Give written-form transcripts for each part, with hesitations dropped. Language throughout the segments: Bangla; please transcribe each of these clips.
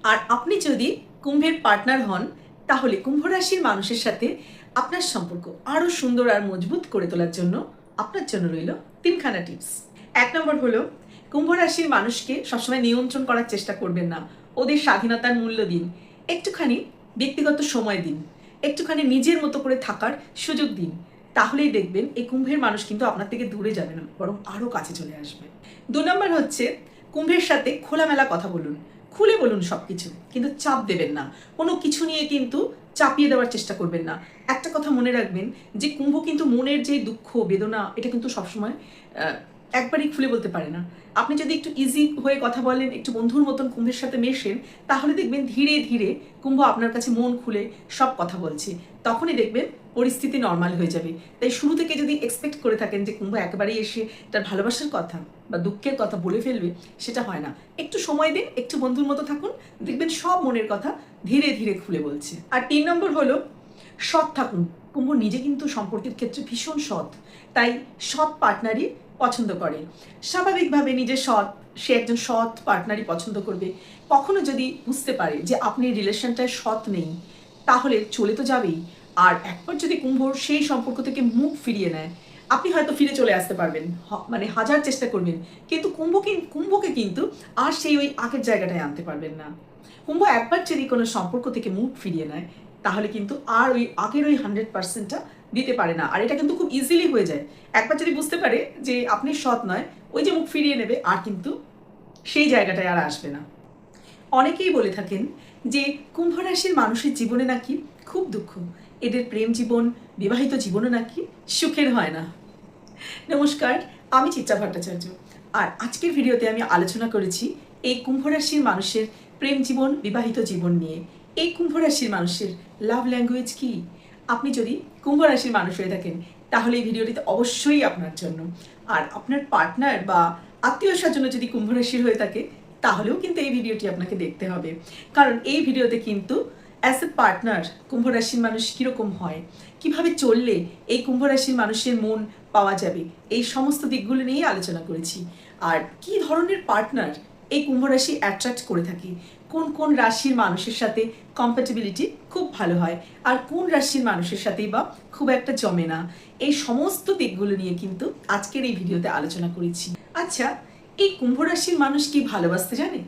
আর আপনি যদি কুম্ভের পার্টনার হন তাহলে কুম্ভ রাশির মানুষের সাথে আপনার সম্পর্ক আরও সুন্দর আর মজবুত করে তোলার জন্য আপনার জন্য রইল তিনখানা টিপস। 1 নম্বর হলো, কুম্ভ রাশির মানুষকে সবসময় নিয়ন্ত্রণ করার চেষ্টা করবেন না। ওদের স্বাধীনতার মূল্য দিন, একটুখানি ব্যক্তিগত সময় দিন, একটুখানি নিজের মতো করে থাকার সুযোগ দিন। তাহলেই দেখবেন এই কুম্ভের মানুষ কিন্তু আপনার থেকে দূরে যাবে না, বরং আরও কাছে চলে আসবে। 2 নম্বর হচ্ছে, কুম্ভের সাথে খোলামেলা কথা বলুন, খুলে বলুন সব কিছু, কিন্তু চাপ দেবেন না। কোনো কিছু নিয়ে কিন্তু চাপিয়ে দেওয়ার চেষ্টা করবেন না। একটা কথা মনে রাখবেন যে কুম্ভ কিন্তু মনের যে দুঃখ বেদনা এটা কিন্তু সবসময় একবারই খুলে বলতে পারে না। আপনি যদি একটু ইজি হয়ে কথা বলেন, একটু বন্ধুর মতন কুম্ভের সাথে মেশেন, তাহলে দেখবেন ধীরে ধীরে কুম্ভ আপনার কাছে মন খুলে সব কথা বলছে। তখনই দেখবেন পরিস্থিতি নর্মাল হয়ে যাবে। তাই শুরু থেকে যদি এক্সপেক্ট করে থাকেন যে কুম্ভ একেবারেই এসে তার ভালোবাসার কথা বা দুঃখের কথা বলে ফেলবে, সেটা হয় না। একটু সময় দিন, একটু বন্ধুর মতো থাকুন, দেখবেন সব মনের কথা ধীরে ধীরে খুলে বলছে। আর 3 নম্বর হলো, সৎ থাকুন। কুম্ভ নিজে কিন্তু সম্পর্কের ক্ষেত্রে ভীষণ সৎ, তাই সৎ পার্টনারই পছন্দ করে। স্বাভাবিকভাবে নিজের সে একজন সৎ পার্টনারই পছন্দ করবে। কখনো যদি বুঝতে পারে যে আপনি রিলেশনটায় সৎ নেই, তাহলে চলে তো যাবেই। আর একবার যদি কুম্ভ সেই সম্পর্ক থেকে মুখ ফিরিয়ে নেয়, আপনি হয়তো ফিরে চলে আসতে পারবেন, মানে হাজার চেষ্টা করবেন, কিন্তু কুম্ভকে কিন্তু আর সেই ওই আগের জায়গাটায় আনতে পারবেন না। কুম্ভ একবার যদি কোনো সম্পর্ক থেকে মুখ ফিরিয়ে নেয়, তাহলে কিন্তু আর ওই আগের ওই 100%টা দিতে পারে না। আর এটা কিন্তু খুব ইজিলি হয়ে যায়। একবার যদি বুঝতে পারে যে আপনি সৎ নয়, ওই যে মুখ ফিরিয়ে নেবে, আর কিন্তু সেই জায়গাটায় আর আসবে না। অনেকেই বলে থাকেন যে কুম্ভ রাশির মানুষের জীবনে নাকি খুব দুঃখ, এদের প্রেম জীবন, বিবাহিত জীবনও নাকি সুখের হয় না। নমস্কার, আমি চিত্রা ভট্টাচার্য। আর আজকের ভিডিওতে আমি আলোচনা করেছি এই কুম্ভ রাশির মানুষের প্রেম জীবন, বিবাহিত জীবন নিয়ে। এই কুম্ভ রাশির মানুষের লাভ ল্যাঙ্গুয়েজ কি? আপনি যদি কুম্ভ রাশির মানুষ হয়ে থাকেন, তাহলে এই ভিডিওটিতে অবশ্যই আপনার জন্য। আর আপনার পার্টনার বা আত্মীয় স্বজন যদি কুম্ভ রাশির হয়ে থাকে, তাহলেও কিন্তু এই ভিডিওটি আপনাকে দেখতে হবে। কারণ এই ভিডিওতে কিন্তু অ্যাজ এ পার্টনার কুম্ভ রাশির মানুষ কীরকম হয়, কিভাবে চললে এই কুম্ভ রাশির মানুষের মন পাওয়া যাবে, এই সমস্ত দিকগুলো নিয়েই আলোচনা করেছি। আর কি ধরনের পার্টনার এই কুম্ভ রাশি অ্যাট্রাক্ট করে থাকে, কোন কোন রাশির মানুষের সাথে কম্প্যাটিবিলিটি খুব ভালো হয়, আর কোন রাশির মানুষের সাথেই বা খুব একটা জমে না, এই সমস্ত দিকগুলো নিয়ে কিন্তু আজকের এই ভিডিওতে আলোচনা করেছি। আচ্ছা, এই কুম্ভ রাশির মানুষ কি ভালোবাসতে জানে?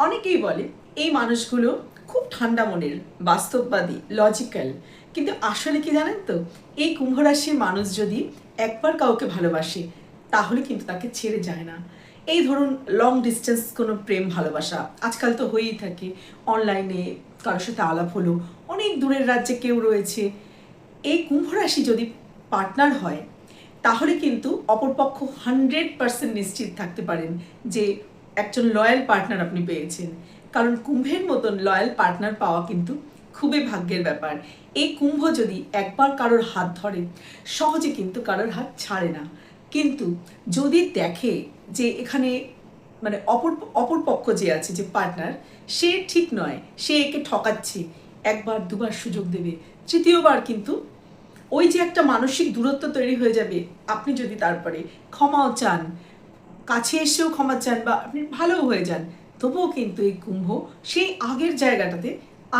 অনেকেই বলে এই মানুষগুলো খুব ঠান্ডা মনের, বাস্তববাদী, লজিক্যাল। কিন্তু আসলে কি জানেন তো, এই কুম্ভ রাশির মানুষ যদি একবার কাউকে ভালোবাসে, তাহলে কিন্তু তাকে ছেড়ে যায় না। এই ধরুন লং ডিস্টেন্স কোনো প্রেম ভালোবাসা আজকাল তো হয়েই থাকে। অনলাইনে কারোর সাথে আলাপ হলো, অনেক দূরের রাজ্যে কেউ রয়েছে, এই কুম্ভ রাশি যদি পার্টনার হয়, তাহলে কিন্তু অপরপক্ষ 100% নিশ্চিত থাকতে পারেন যে একজন লয়াল পার্টনার আপনি পেয়েছেন। কারণ কুম্ভের মতন লয়াল পার্টনার পাওয়া কিন্তু খুবই ভাগ্যের ব্যাপার। এই কুম্ভ যদি একবার কারোর হাত ধরে, সহজে কিন্তু কারোর হাত ছাড়ে না। কিন্তু যদি দেখে যে এখানে মানে অপর পক্ষ যে আছে, যে পার্টনার, সে ঠিক নয়, সে একে ঠকাচ্ছে, একবার দুবার সুযোগ দেবে, তৃতীয়বার কিন্তু ওই যে একটা মানসিক দূরত্ব তৈরি হয়ে যাবে। আপনি যদি তারপরে ক্ষমাও চান, কাছে এসেও ক্ষমা চান, বা আপনি ভালোও হয়ে যান, তবুও কিন্তু এই কুম্ভ সেই আগের জায়গাটাতে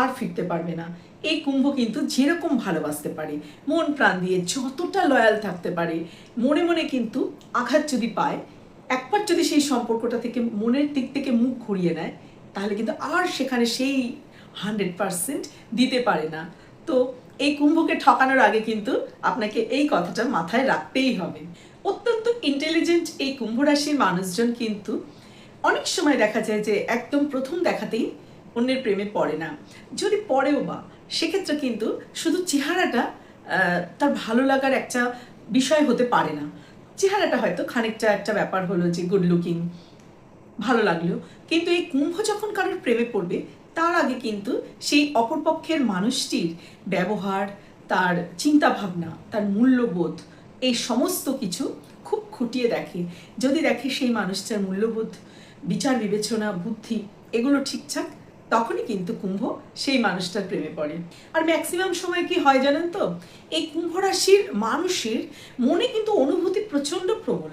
আর ফিরতে পারবে না। এই কুম্ভ কিন্তু যেরকম ভালোবাসতে পারে, মন প্রাণ দিয়ে যতটা লয়াল থাকতে পারে, মনে মনে কিন্তু আঘাত যদি পায়, একবার যদি সেই সম্পর্কটা থেকে মনের দিক থেকে মুখ ঘুরিয়ে নেয়, তাহলে কিন্তু আর সেখানে সেই 100% দিতে পারে না। তো এই কুম্ভকে ঠকানোর আগে কিন্তু আপনাকে এই কথাটা মাথায় রাখতেই হবে। অত্যন্ত ইন্টেলিজেন্ট এই কুম্ভ রাশির মানুষজন কিন্তু অনেক সময় দেখা যায় যে একদম প্রথম দেখাতেই অন্যের প্রেমে পড়ে না। যদি পড়েও বা, সেক্ষেত্রে কিন্তু শুধু চেহারাটা তার ভালো লাগার একটা বিষয় হতে পারে না। চেহারাটা হয়তো খানিকটা একটা ব্যাপার হলো যে গুড লুকিং, ভালো লাগলো, কিন্তু এই কুম্ভ যখন কারোর প্রেমে পড়বে, তার আগে কিন্তু সেই অপরপক্ষের মানুষটির ব্যবহার, তার চিন্তাভাবনা, তার মূল্যবোধ, এই সমস্ত কিছু খুব খুঁটিয়ে দেখে। যদি দেখে সেই মানুষটার মূল্যবোধ, বিচার বিবেচনা, বুদ্ধি এগুলো ঠিকঠাক, তখনই কিন্তু কুম্ভ সেই মানুষটার প্রেমে পড়ে। আর ম্যাক্সিমাম সময় কি হয় জানেন তো, এই কুম্ভ রাশির মানুষের মনে কিন্তু অনুভূতি প্রচণ্ড প্রবল।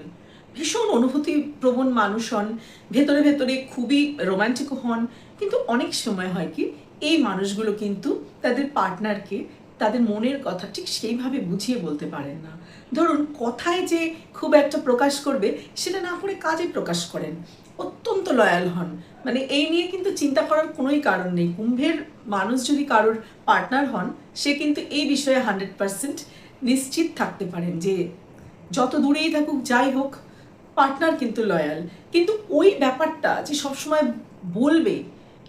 ভীষণ অনুভূতি প্রবণ মানুষ হন, ভেতরে ভেতরে খুবই রোমান্টিকও হন, কিন্তু অনেক সময় হয় কি এই মানুষগুলো কিন্তু তাদের পার্টনারকে তাদের মনের কথা ঠিক সেইভাবে বুঝিয়ে বলতে পারেন না। ধরুন কথায় যে খুব একটা প্রকাশ করবে সেটা না করে কাজে প্রকাশ করেন, অত্যন্ত লয়াল হন। মানে এই নিয়ে কিন্তু চিন্তা করার কোনোই কারণ নেই। কুম্ভের মানুষ যদি কারোর পার্টনার হন, সে কিন্তু এই বিষয়ে 100% নিশ্চিত থাকতে পারেন যে যত দূরেই থাকুক যাই হোক পার্টনার কিন্তু লয়াল। কিন্তু ওই ব্যাপারটা যে সবসময় বলবে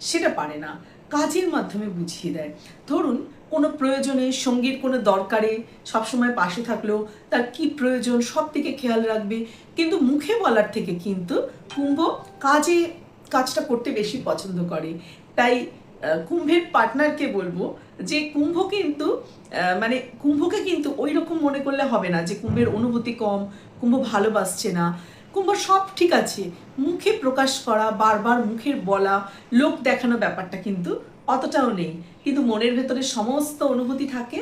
সেটা পারে না, কাজের মাধ্যমে বুঝিয়ে দেয়। ধরুন কোনো প্রয়োজনে, সঙ্গীর কোনো দরকারে সবসময় পাশে থাকলেও তার কি প্রয়োজন সব দিকে খেয়াল রাখবে, কিন্তু মুখে বলার থেকে কিন্তু কুম্ভ কাজটা করতে বেশি পছন্দ করে। তাই কুম্ভের পার্টনারকে বলবো যে কুম্ভ কিন্তু মানে কুম্ভকে কিন্তু ওই রকম মনে করলে হবে না যে কুম্ভের অনুভূতি কম, কুম্ভ ভালোবাসছে না। কুম্ভ সব ঠিক আছে, মুখে প্রকাশ করা, বারবার মুখের বলা, লোক দেখানো ব্যাপারটা কিন্তু অতটাও নেই, কিন্তু মনের ভেতরে সমস্ত অনুভূতি থাকে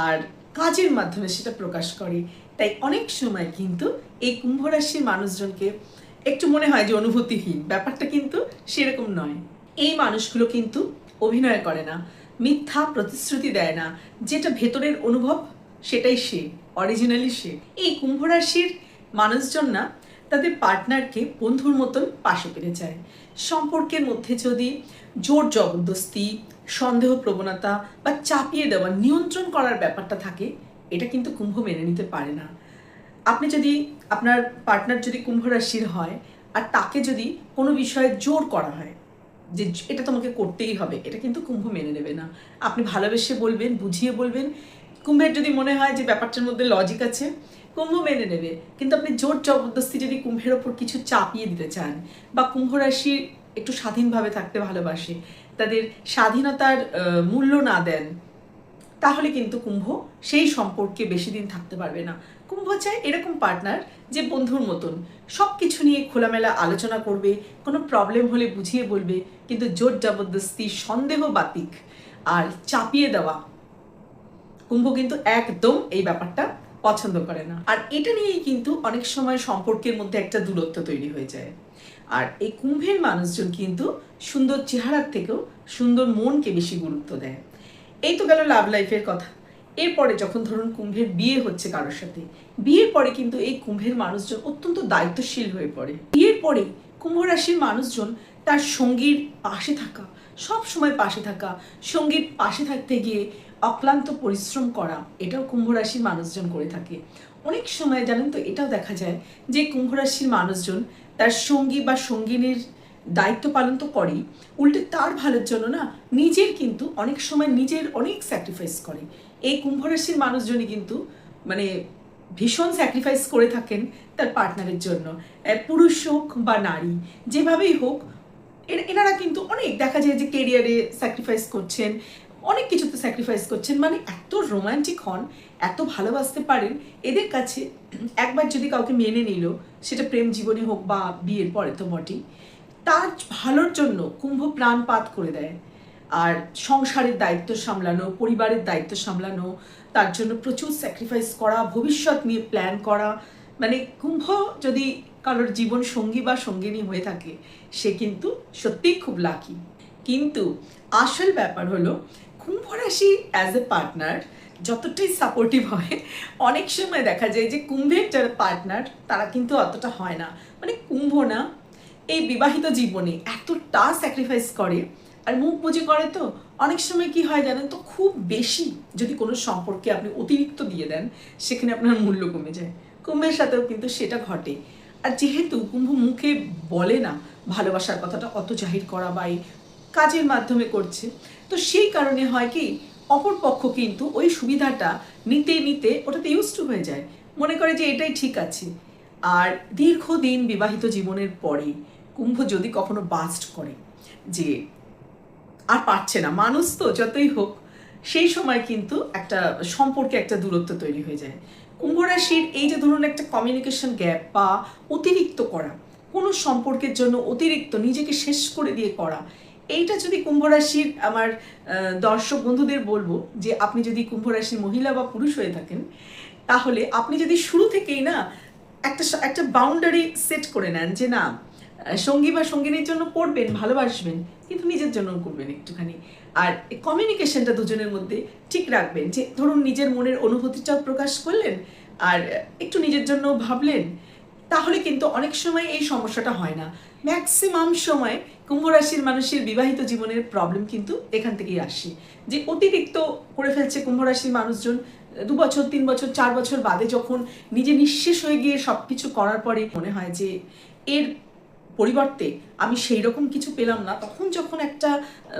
আর কাজের মাধ্যমে সেটা প্রকাশ করে। তাই অনেক সময় কিন্তু এই কুম্ভ রাশির মানুষজনকে একটু মনে হয় যে অনুভূতিহীন, ব্যাপারটা কিন্তু সেরকম নয়। এই মানুষগুলো কিন্তু অভিনয় করে না, মিথ্যা প্রতিশ্রুতি দেয় না, যেটা ভেতরের অনুভব সেটাই সে, অরিজিনালি সে। এই কুম্ভ রাশির মানুষজন না তাদের পার্টনারকে বন্ধুর মতন পাশে পেতে চায়। সম্পর্কের মধ্যে যদি জোর জবরদস্তি, সন্দেহ প্রবণতা বা চাপিয়ে দেওয়া, নিয়ন্ত্রণ করার ব্যাপারটা থাকে, এটা কিন্তু কুম্ভ মেনে নিতে পারে না। আপনি যদি আপনার পার্টনার যদি কুম্ভ রাশির হয় আর তাকে যদি কোনো বিষয়ে জোর করা হয় যে এটা তোমাকে করতেই হবে, এটা কিন্তু কুম্ভ মেনে নেবে না। আপনি ভালোবেসে বলবেন, বুঝিয়ে বলবেন, কুম্ভের যদি মনে হয় যে ব্যাপারটার মধ্যে লজিক আছে, কুম্ভ মেনে নেবে। কিন্তু আপনি জোর জবরদস্তি যদি কুম্ভের ওপর কিছু চাপিয়ে দিতে চান, বা কুম্ভ রাশি একটু স্বাধীনভাবে থাকতে ভালোবাসে, তাদের স্বাধীনতার মূল্য না দেন, তাহলে কিন্তু কুম্ভ সেই সম্পর্কে বেশি দিন থাকতে পারবে না। কুম্ভ চায় এরকম পার্টনার যে বন্ধুর মতন সব কিছু নিয়ে খোলামেলা আলোচনা করবে, কোনো প্রবলেম হলে বুঝিয়ে বলবে, কিন্তু জোর জবরদস্তি, সন্দেহ বাতিক আর চাপিয়ে দেওয়া কুম্ভ কিন্তু একদম এই ব্যাপারটা পছন্দ করে না। আর এটা নিয়েই কিন্তু অনেক সময় সম্পর্কের মধ্যে একটা দূরত্ব তৈরি হয়ে যায়। আর এই কুম্ভের মানুষজন কিন্তু সুন্দর চেহারার থেকেও সুন্দর মনকে বেশি গুরুত্ব দেয়। এই তো গেল লাভ লাইফের কথা। এরপরে যখন ধরুন কুম্ভের বিয়ে হচ্ছে কারোর সাথে, বিয়ের পরে কিন্তু এই কুম্ভের মানুষজন অত্যন্ত দায়িত্বশীল হয়ে পড়ে। বিয়ের পরে কুম্ভ রাশির মানুষজন তার সঙ্গীর পাশে থাকা, সব সময় পাশে থাকা, সঙ্গীর পাশে থাকতে গিয়ে অক্লান্ত পরিশ্রম করা, এটাও কুম্ভ রাশির মানুষজন করে থাকে। অনেক সময় জানেন তো এটাও দেখা যায় যে কুম্ভ রাশির মানুষজন তার সঙ্গী বা সঙ্গিনীর দায়িত্ব পালন তো করেই, উল্টে তার ভালোর জন্য না নিজের কিন্তু অনেক সময় নিজের অনেক স্যাক্রিফাইস করে। এই কুম্ভ রাশির মানুষজনই কিন্তু মানে ভীষণ স্যাক্রিফাইস করে থাকেন তার পার্টনারের জন্য। পুরুষ হোক বা নারী, যেভাবেই হোক এনারা কিন্তু অনেক দেখা যায় যে কেরিয়ারে স্যাক্রিফাইস করছেন, অনেক কিছুতে স্যাক্রিফাইস করছেন। মানে এত রোম্যান্টিক হন, এত ভালোবাসতে পারেন, এদের কাছে একবার যদি কাউকে মেনে নিল, সেটা প্রেম জীবনে হোক বা বিয়ের পরে তো বটেই, তার ভালোর জন্য কুম্ভ প্রাণপাত করে দেয়। আর সংসারের দায়িত্ব সামলানো, পরিবারের দায়িত্ব সামলানো, তার জন্য প্রচুর স্যাক্রিফাইস করা, ভবিষ্যৎ নিয়ে প্ল্যান করা, মানে কুম্ভ যদি কারোর জীবন সঙ্গী বা সঙ্গিনী হয়ে থাকে, সে কিন্তু সত্যিই খুব লাকি। কিন্তু আসল ব্যাপার হলো কুম্ভ রাশি অ্যাজ এ পার্টনার যতটাই সাপোর্টিভ হয়, অনেক সময় দেখা যায় যে কুম্ভের যারা পার্টনার তারা কিন্তু অতটা হয় না। মানে কুম্ভ না এই বিবাহিত জীবনে এতটা স্যাক্রিফাইস করে, আর মুখ বুঝে করে তো অনেক সময় কি হয় জানেন তো, খুব বেশি যদি কোনো সম্পর্কে আপনি অতিরিক্ত দিয়ে দেন, সেখানে আপনার মূল্য কমে যায়। কুম্ভের সাথেও কিন্তু সেটা ঘটে। আর যেহেতু কুম্ভ মুখে বলে না ভালোবাসার কথাটা অত জাহির করা বা কাজের মাধ্যমে করছে, তো সেই কারণে হয় কি অপর পক্ষ কিন্তু ওই সুবিধাটা নিতে নিতে ওটাতে ইউজ টু হয়ে যায়, মনে করে যে এটাই ঠিক আছে। আর দীর্ঘদিন বিবাহিত জীবনের পরে কুম্ভ যদি কখনো বাস্ট করে যে আর পারছে না, মানুষ তো যতই হোক, সেই সময় কিন্তু একটা সম্পর্কে একটা দূরত্ব তৈরি হয়ে যায়। কুম্ভ রাশির এই যে ধরুন একটা কমিউনিকেশন গ্যাপ বা অতিরিক্ত করা, কোনো সম্পর্কের জন্য অতিরিক্ত নিজেকে শেষ করে দিয়ে করা, এইটা যদি কুম্ভ রাশির আমার দর্শক বন্ধুদের বলবো যে আপনি যদি কুম্ভ রাশির মহিলা বা পুরুষ হয়ে থাকেন, তাহলে আপনি যদি শুরু থেকেই না একটা একটা বাউন্ডারি সেট করে নেন যে না, সঙ্গী বা সঙ্গিনীর জন্য করবেন, ভালোবাসবেন, কিন্তু নিজের জন্য করবেন একটুখানি। আর কমিউনিকেশনটা দুজনের মধ্যে ঠিক রাখবেন, যে ধরুন নিজের মনের অনুভূতিটাও প্রকাশ করলেন আর একটু নিজের জন্য ভাবলেন, তাহলে কিন্তু অনেক সময় এই সমস্যাটা হয় না। ম্যাক্সিমাম সময় কুম্ভ রাশির মানুষের বিবাহিত জীবনের প্রবলেম কিন্তু এখান থেকেই আসে, যে অতিরিক্ত করে ফেলছে কুম্ভ রাশির মানুষজন। 2 বছর 3 বছর 4 বছর বাদে যখন নিজে নিঃশেষ হয়ে গিয়ে সব কিছু করার পরে মনে হয় যে এর পরিবর্তে আমি সেই রকম কিছু পেলাম না, তখন যখন একটা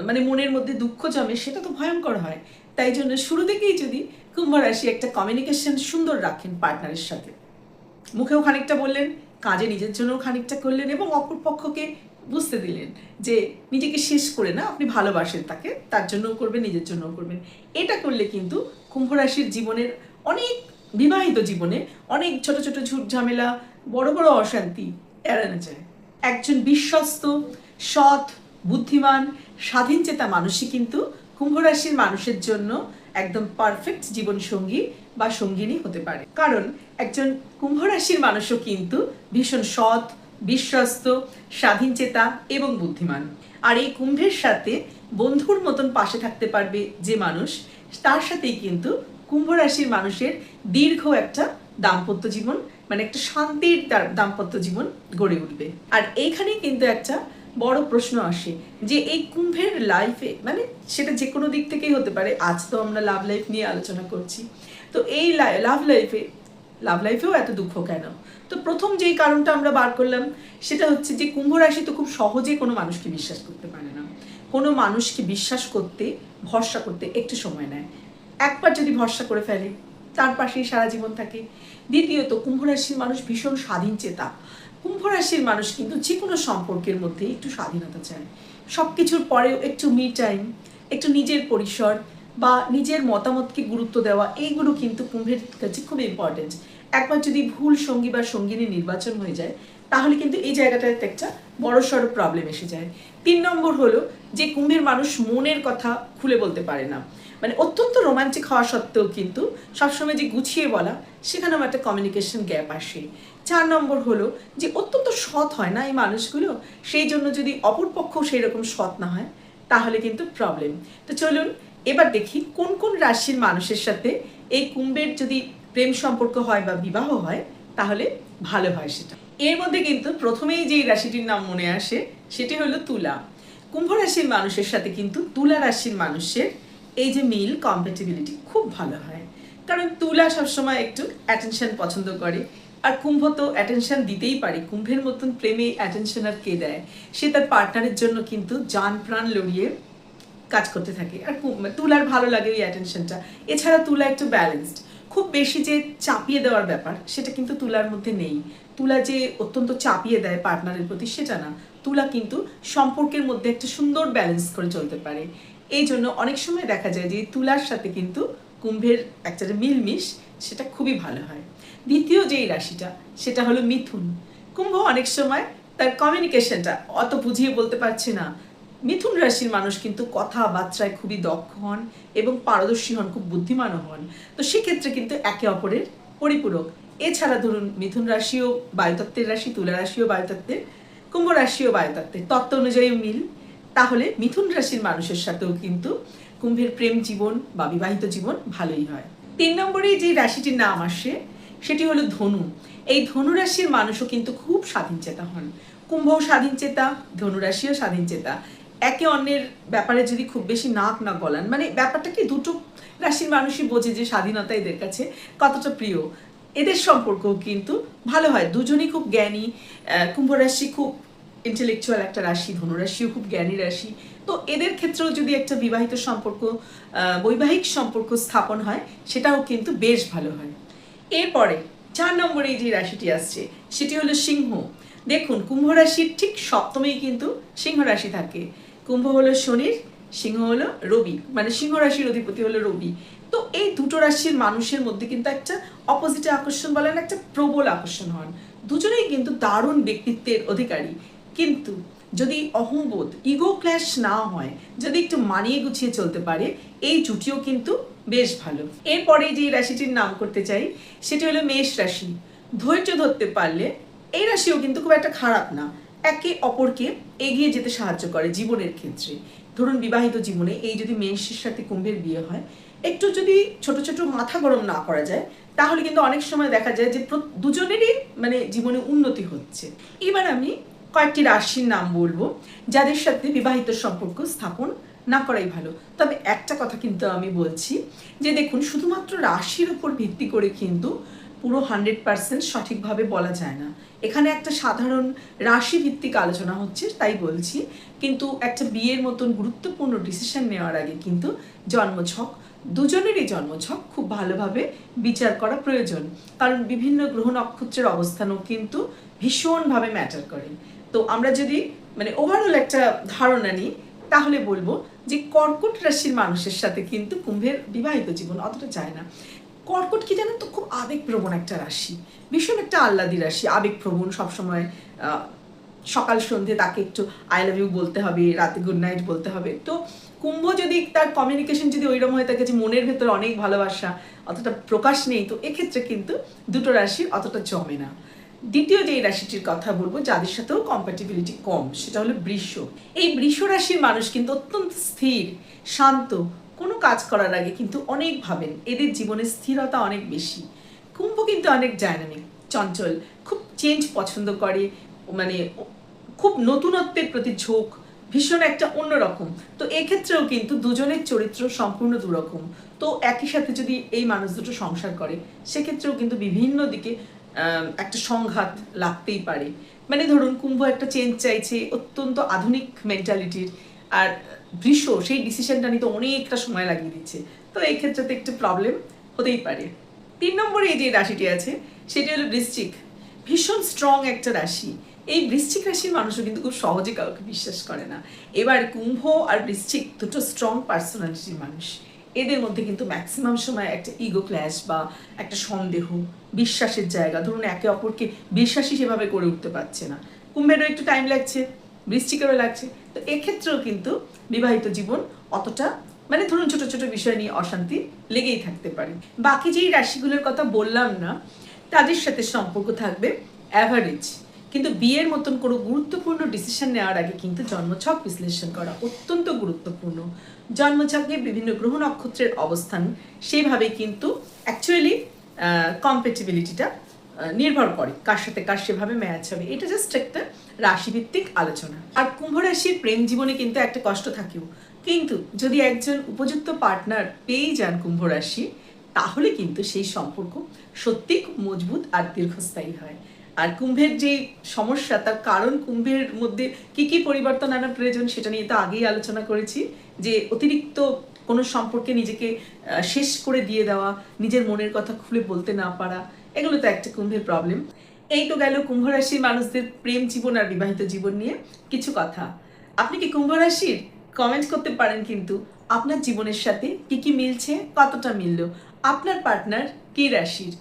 মানে মনের মধ্যে দুঃখ জমে, সেটা তো ভয়ঙ্কর হয়। তাই জন্য শুরু থেকেই যদি কুম্ভ রাশি একটা কমিউনিকেশন সুন্দর রাখেন পার্টনারের সাথে, মুখেও খানিকটা বললেন, কাজে নিজের জন্যও খানিকটা করলেন, এবং অপর পক্ষকে বুঝতে দিলেন যে নিজেকে শেষ করে না, আপনি ভালোবাসেন তাকে, তার জন্যও করবেন, নিজের জন্যও করবেন। এটা করলে কিন্তু কুম্ভ রাশির জীবনের অনেক, বিবাহিত জীবনে অনেক ছোট ছোট ঝুট ঝামেলা, বড় বড় অশান্তি এড়ানো যায়। একজন বিশ্বস্ত, সৎ, বুদ্ধিমান, স্বাধীনচেতা মানুষই কিন্তু কুম্ভ রাশির মানুষের জন্য একদম পারফেক্ট জীবন সঙ্গী বা সঙ্গিনী হতে পারে। কারণ একজন কুম্ভ রাশির মানুষও কিন্তু ভীষণ সৎ, বিশ্বস্ত, স্বাধীনচেতা এবং বুদ্ধিমান। আর এই কুম্ভের সাথে বন্ধুর মতন পাশে থাকতে পারবে যে মানুষ, তার সাথেই কিন্তু কুম্ভ রাশির মানুষের দীর্ঘ একটা দাম্পত্য জীবন, মানে একটা শান্তির দাম্পত্য জীবন গড়ে উঠবে। আর এইখানেই কিন্তু একটা বড় প্রশ্ন আসে যে এই কুম্ভের লাইফে, মানে সেটা যে কোনো দিক থেকেই হতে পারে, আজ তো আমরা লাভ লাইফ নিয়ে আলোচনা করছি, তো এই লাভ লাইফেও এত দুঃখ কেন? তো প্রথম যেই কারণটা আমরা বার করলাম সেটা হচ্ছে যে কুম্ভ রাশি তো খুব সহজে কোনো মানুষকে বিশ্বাস করতে পারে না। কোনো মানুষকে বিশ্বাস করতে, ভরসা করতে একটু সময় নেয়। একবার যদি ভরসা করে ফেলে, তার পাশেই সারা জীবন থাকে। দ্বিতীয়ত, কুম্ভ রাশির মানুষ ভীষণ স্বাধীনচেতা। কুম্ভ রাশির মানুষ কিন্তু যে কোনো সম্পর্কের মধ্যে একটু স্বাধীনতা চায়। সব কিছুর পরেও একটু মি টাইম, একটু নিজের পরিসর বা নিজের মতামতকে গুরুত্ব দেওয়া, এইগুলো কিন্তু কুম্ভের কাছে খুব ইম্পর্টেন্ট। একবার যদি ভুল সঙ্গী বা সঙ্গিনী নির্বাচন হয়ে যায়, তাহলে কিন্তু এই জায়গাটাতে একটা বড়সড় প্রবলেম এসে যায়। 3 নম্বর হলো যে কুম্ভের মানুষ মনের কথা খুলে বলতে পারে না। মানে অত্যন্ত রোমান্টিক হওয়া সত্ত্বেও কিন্তু সবসময় যে গুছিয়ে বলা, সেখানেও একটা কমিউনিকেশন গ্যাপ আসে। 4 নম্বর হলো যে অত্যন্ত সৎ হয় না এই মানুষগুলো, সেই জন্য যদি অপরপক্ষ সেই রকম সৎ না হয়, তাহলে কিন্তু প্রবলেম। তো চলুন এবার দেখি কোন কোন রাশির মানুষের সাথে এই কুম্ভের যদি প্রেম সম্পর্ক হয় বা বিবাহ হয়, তাহলে ভালো হয় সেটা। এর মধ্যে কিন্তু প্রথমেই যেই রাশিটির নাম মনে আসে সেটি হলো তুলা। কুম্ভ রাশির মানুষের সাথে কিন্তু তুলা রাশির মানুষের এই যে মিল, কম্প্যাটিবিলিটি খুব ভালো হয়। কারণ তুলা সবসময় একটু অ্যাটেনশন পছন্দ করে, আর কুম্ভ তো অ্যাটেনশন দিতেই পারে। কুম্ভের মতন প্রেমে অ্যাটেনশন আর কে দেয়? সে তার পার্টনারের জন্য কিন্তু জান প্রাণ লড়িয়ে কাজ করতে থাকে, আর তুলার ভালো লাগে এই অ্যাটেনশনটা। এছাড়া তুলা একটু ব্যালেন্সড, খুব বেশি যে চাপিয়ে দেওয়ার ব্যাপার সেটা কিন্তু তুলার মধ্যে নেই। তুলা যে অত্যন্ত চাপিয়ে দেয় পার্টনারের প্রতি, সেটা না। তুলা কিন্তু সম্পর্কের মধ্যে একটা সুন্দর ব্যালেন্স করে চলতে পারে। এই জন্য অনেক সময় দেখা যায় যে তুলার সাথে কিন্তু কুম্ভের একটা যে মিলমিশ, সেটা খুবই ভালো হয়। দ্বিতীয় যেই রাশিটা সেটা হলো মিথুন। কুম্ভ অনেক সময় তার কমিউনিকেশনটা অত বুঝিয়ে বলতে পারছে না। মিথুন রাশির মানুষ কিন্তু কথাবার্তায় খুবই দক্ষ হন এবং পারদর্শী হন, খুব বুদ্ধিমানও হন। তো সেক্ষেত্রে কিন্তু একে অপরের পরিপূরক। এছাড়া ধরুন মিথুন রাশিও বায়ুতত্ত্বের রাশি, তুলা রাশিও বায়ুতত্ত্বের, কুম্ভ রাশিও বায়ুতত্ত্বের, তত্ত্ব অনুযায়ী মিল। তাহলে মিথুন রাশির মানুষের সাথেও কিন্তু কুম্ভের প্রেম জীবন বা বিবাহিত জীবন ভালোই হয়। 3 নম্বরে যে রাশিটির নাম আসে সেটি হলো ধনু। এই ধনু রাশির মানুষও কিন্তু খুব স্বাধীনচেতা হন। কুম্ভও স্বাধীনচেতা, ধনুরাশিও স্বাধীনচেতা। একে অন্যের ব্যাপারে যদি খুব বেশি নাক না গলান, মানে ব্যাপারটা কি দুটো রাশির মানুষই বোঝে যে স্বাধীনতা এদের কাছে কতটা প্রিয়। এদের সম্পর্কও কিন্তু ভালো হয়, দুজনই খুব জ্ঞানী। কুম্ভ রাশি খুব ইন্টেলেকচুয়াল একটা রাশি, ধনুরাশিও খুব জ্ঞানী রাশি। তো এদের ক্ষেত্রেও যদি একটা বিবাহিত সম্পর্ক, বৈবাহিক সম্পর্ক স্থাপন হয়, সেটাও কিন্তু বেশ ভালো হয়। এরপরে 4 নম্বরে যে রাশিটি আসছে সেটি হলো সিংহ। দেখুন কুম্ভ রাশির ঠিক সপ্তমেই কিন্তু সিংহ রাশি থাকে। কুম্ভ হলো শনির, সিংহ হলো রবি, মানে সিংহ রাশির অধিপতি হলো রবি। তো এই দুটো রাশির মানুষের মধ্যে কিন্তু একটা অপোজিটে আকর্ষণ বলেন, একটা প্রবল আকর্ষণ হন। দুজনেই কিন্তু দারুণ ব্যক্তিত্বের অধিকারী, কিন্তু যদি অহংবোধ, ইগো ক্ল্যাশ না হয়, যদি একটু মানিয়ে গুছিয়ে চলতে পারে, এই জুটিও কিন্তু বেশ ভালো। এরপরে যে রাশিটির নাম করতে চাই সেটি হলো মেষ রাশি। ধৈর্য ধরতে পারলে এই রাশিও কিন্তু খুব একটা খারাপ না, একে অপরকে এগিয়ে যেতে সাহায্য করে জীবনের ক্ষেত্রে। ধরুন বিবাহিত জীবনে এই যদি মেষের সাথে কুম্ভের বিয়ে হয়, একটু যদি ছোট ছোট মাথা গরম না করা যায়, তাহলে কিন্তু অনেক সময় দেখা যায় যে দুজনেরই মানে জীবনে উন্নতি হচ্ছে। এবার আমি কয়েকটি রাশির নাম বলবো যাদের সাথে বিবাহিত সম্পর্ক স্থাপন না করাই ভালো। তবে একটা কথা কিন্তু আমি বলছি যে দেখুন, শুধুমাত্র রাশির উপর ভিত্তি করে কিন্তু পুরো 100% সঠিকভাবে বলা যায় না। এখানে একটা সাধারণ রাশি ভিত্তিক আলোচনা হচ্ছে তাই বলছি, কিন্তু একটা বিয়ের মতন গুরুত্বপূর্ণ ডিসিশন নেওয়ার আগে কিন্তু জন্মছক, দুজনেরই জন্মছক খুব ভালোভাবে বিচার করা প্রয়োজন। কারণ বিভিন্ন গ্রহ নক্ষত্রের অবস্থানও কিন্তু ভীষণভাবে ম্যাটার করে। তো আমরা যদি মানে ওভারঅল একটা ধারণা নিই, তাহলে বলবো যে কর্কট রাশির মানুষের সাথে কিন্তু কুম্ভের বিবাহিত জীবন অতটা যায় না। কর্কট কি জানেন তো, খুব আবেগপ্রবণ একটা রাশি, ভীষণ একটা আহ্লাদী রাশি, আবেগপ্রবণ, সবসময় সকাল সন্ধে তাকে একটু আই লাভ ইউ বলতে হবে, রাতে গুড নাইট বলতে হবে। তো কুম্ভ যদি তার কমিউনিকেশন যদি ওইরকম হয়ে থাকে যে মনের ভেতরে অনেক ভালোবাসা, অতটা প্রকাশ নেই, তো এক্ষেত্রে কিন্তু দুটো রাশির অতটা জমে না। দ্বিতীয় যে রাশিটির কথা বলবো যাদের সাথেও কম্প্যাটিবিলিটি কম, সেটা হলো বৃষ। এই বৃষ রাশির মানুষ কিন্তু অত্যন্ত স্থির, শান্ত, কোনো কাজ করার আগে কিন্তু অনেক ভাবেন, এদের জীবনে স্থিরতা অনেক বেশি। কুম্ভ কিন্তু অনেক ডায়নামিক, চঞ্চল, খুব চেঞ্জ পছন্দ করে, মানে খুব নতুনত্বের প্রতি ঝোঁক, ভীষণ একটা অন্যরকম। তো এক্ষেত্রেও কিন্তু দুজনের চরিত্র সম্পূর্ণ দুরকম। তো একই সাথে যদি এই মানুষ দুটো সংসার করে, সেক্ষেত্রেও কিন্তু বিভিন্ন দিকে একটা সংঘাত লাগতেই পারে। মানে ধরুন কুম্ভ একটা চেঞ্জ চাইছে, অত্যন্ত আধুনিক মেন্টালিটির, আর বৃষ সেই ডিসিশনটা নিতে অনেকটা সময় লাগিয়ে দিচ্ছে। তো এই ক্ষেত্রে তো একটু প্রবলেম হতেই পারে। 3 নম্বরে যে রাশিটি আছে সেটি হলো বৃশ্চিক। ভীষণ স্ট্রং একটা রাশি। এই বৃশ্চিক রাশির মানুষও কিন্তু খুব সহজে কাউকে বিশ্বাস করে না। এবার কুম্ভ আর বৃশ্চিক দুটো স্ট্রং পার্সোনালিটির মানুষ, এদের মধ্যে কিন্তু ম্যাক্সিমাম সময় একটা ইগো ক্ল্যাশ বা একটা সন্দেহ, বিশ্বাসের জায়গা, ধরুন একে অপরকে বিশ্বাসী সেভাবে করে উঠতে পারছে না। কুম্ভেরও একটু টাইম লাগছে, বৃশ্চিকেরও লাগছে। তো এক্ষেত্রেও কিন্তু বিবাহিত জীবন অতটা মানে ধরুন ছোট ছোট বিষয় নিয়ে অশান্তি লেগেই থাকতে পারে। বাকি যেই রাশিগুলোর কথা বললাম না, তাদের সাথে সম্পর্ক থাকবে অ্যাভারেজ। কিন্তু বিয়ের মতন কোনো গুরুত্বপূর্ণ ডিসিশন নেওয়ার আগে কিন্তু জন্মছক বিশ্লেষণ করা অত্যন্ত গুরুত্বপূর্ণ। জন্মছকে বিভিন্ন গ্রহ নক্ষত্রের অবস্থান সেইভাবে কিন্তু অ্যাকচুয়ালি কম্প্যাটিবিলিটিটা নির্ভর করে, কার সাথে কার সেভাবে ম্যাচ হবে। এটা জাস্ট একটা রাশিভিত্তিক আলোচনা। আর কুম্ভ রাশির প্রেম জীবনে কিন্তু একটা কষ্ট থাকেও, কিন্তু যদি একজন উপযুক্ত পার্টনার পেয়ে যান কুম্ভ রাশি, তাহলে কিন্তু সেই সম্পর্ক সত্যি খুব মজবুত আর দীর্ঘস্থায়ী হয়। আর কুম্ভের যে সমস্যা, তার কারণ কুম্ভের মধ্যে কি কি পরিবর্তন আনা প্রয়োজন সেটা নিয়ে তো আগেই আলোচনা করেছি, যে অতিরিক্ত কোনো সম্পর্কে নিজেকে শেষ করে দিয়ে দেওয়া, নিজের মনের কথা খুলে বলতে না পারা, এগুলো তো একটা কুম্ভের প্রবলেম। এই তো গেল কুম্ভ রাশির মানুষদের প্রেম জীবন আর বিবাহিত জীবন নিয়ে কিছু কথা। আপনি কি কুম্ভ রাশির? কমেন্ট করতে পারেন কিন্তু আপনার জীবনের সাথে কি কি মিলছে, কতটা মিলল, আপনার পার্টনার কি রাশির।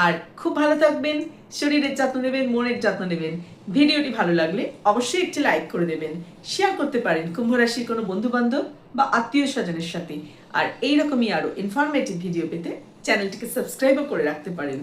আর খুব ভালো থাকবেন, শরীরের যত্ন নেবেন, মনের যত্ন নেবেন। ভিডিওটি ভালো লাগলে অবশ্যই একটি লাইক করে দেবেন, শেয়ার করতে পারেন কুম্ভ রাশির কোনো বন্ধু বান্ধব বা আত্মীয় স্বজনের সাথে। আর এইরকমই আরো ইনফরমেটিভ ভিডিও পেতে চ্যানেলটিকে সাবস্ক্রাইবও করে রাখতে পারেন।